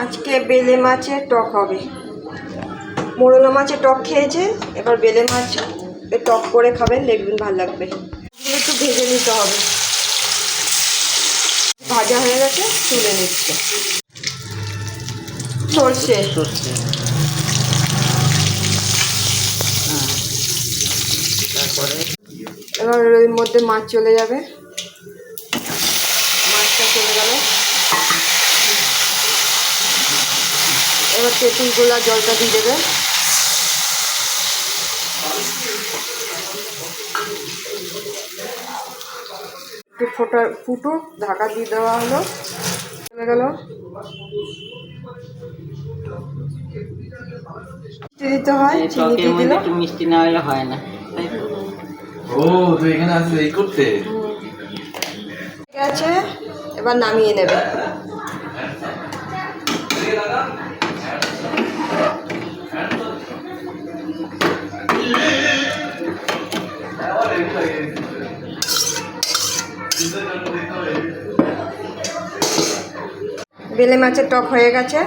আজকে বেলে মাছের টক হবে। মোরলা মাছের টক খেয়েছেন, এবার বেলে মাছ টক করে খাবেন, দেখবেন ভালো লাগবে। একটু ভেজে নিতে হবে। ভাজা হয়ে গেছে, তুলে নিচ্ছে। সর্ষে তারপরে এবার এর মধ্যে মাছ চলে যাবে। মাছটা চলে গেল, এবার তেঁতুল গোলা জলটা দিয়ে দেবে। একটু ফুটো ঢাকা দিয়ে দেওয়া হলো, চলে গেল। দিতে হয়, চিনি দিয়ে দিল। একটু মিষ্টি না হলে হয় না। ও তুই এখানে আসিস এই করতে? ঠিক আছে, এবার নামিয়ে নেবে। বেলে মাছের টক হয়ে গেছে।